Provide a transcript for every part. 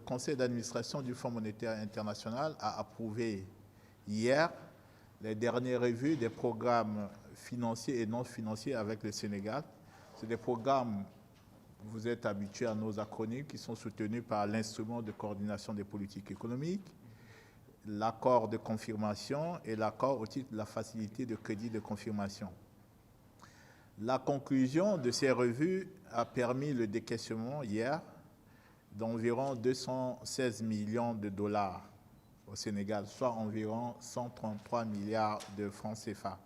conseil d'administration du Fonds monétaire international a approuvé hier les dernières revues des programmes financiers et non financiers avec le Sénégal. C'est des programmes, vous êtes habitués à nos acronymes, qui sont soutenus par l'instrument de coordination des politiques économiques, l'accord de confirmation et l'accord au titre de la facilité de crédit de confirmation. La conclusion de ces revues a permis le décaissement hier d'environ 216 millions de dollars au Sénégal, soit environ 133 milliards de francs CFA.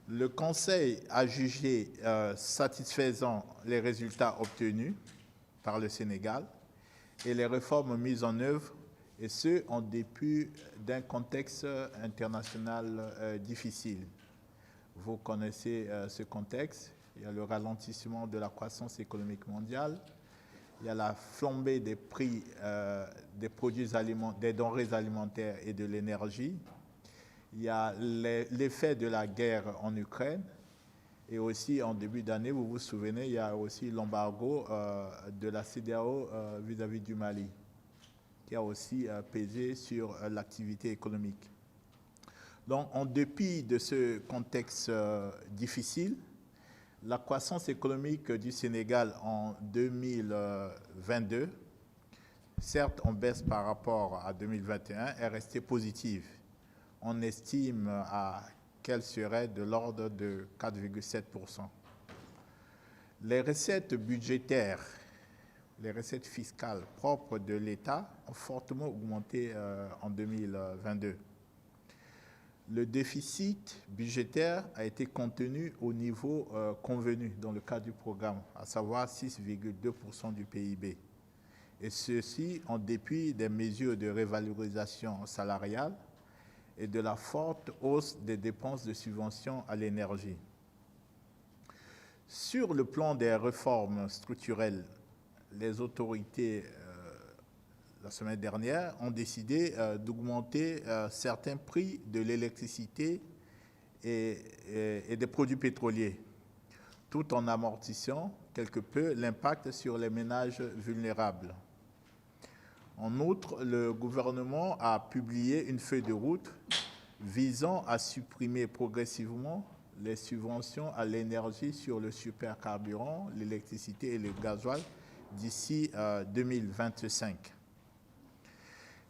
Le Conseil a jugé satisfaisant les résultats obtenus par le Sénégal et les réformes mises en œuvre, et ce, en dépit d'un contexte international difficile. Vous connaissez ce contexte. Il y a le ralentissement de la croissance économique mondiale. Il y a la flambée des prix des produits alimentaires, des denrées alimentaires et de l'énergie. Il y a l'effet de la guerre en Ukraine. Et aussi, en début d'année, vous vous souvenez, il y a aussi l'embargo de la CEDEAO vis-à-vis du Mali, qui a aussi pesé sur l'activité économique. Donc, en dépit de ce contexte difficile, la croissance économique du Sénégal en 2022, certes en baisse par rapport à 2021, est restée positive. On estime qu'elle serait de l'ordre de 4,7%. Les recettes budgétaires, les recettes fiscales propres de l'État ont fortement augmenté en 2022. Le déficit budgétaire a été contenu au niveau convenu dans le cadre du programme, à savoir 6,2% du PIB. Et ceci en dépit des mesures de révalorisation salariale et de la forte hausse des dépenses de subvention à l'énergie. Sur le plan des réformes structurelles, les autorités la semaine dernière, ont décidé d'augmenter certains prix de l'électricité et des produits pétroliers, tout en amortissant quelque peu l'impact sur les ménages vulnérables. En outre, le gouvernement a publié une feuille de route visant à supprimer progressivement les subventions à l'énergie sur le supercarburant, l'électricité et le gasoil d'ici 2025.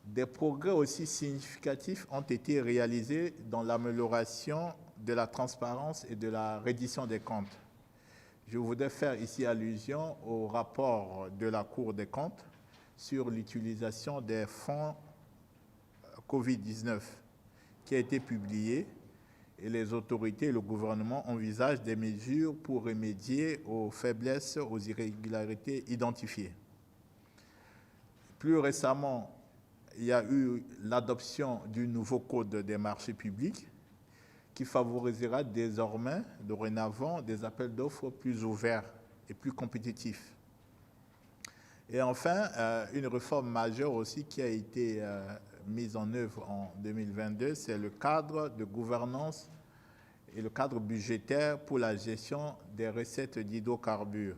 Des progrès aussi significatifs ont été réalisés dans l'amélioration de la transparence et de la reddition des comptes. Je voudrais faire ici allusion au rapport de la Cour des comptes sur l'utilisation des fonds Covid-19 qui a été publié, et les autorités et le gouvernement envisagent des mesures pour remédier aux faiblesses, aux irrégularités identifiées. Plus récemment, il y a eu l'adoption du nouveau code des marchés publics qui favorisera désormais, dorénavant, des appels d'offres plus ouverts et plus compétitifs. Et enfin, une réforme majeure aussi qui a été mise en œuvre en 2022, c'est le cadre de gouvernance et le cadre budgétaire pour la gestion des recettes d'hydrocarbures.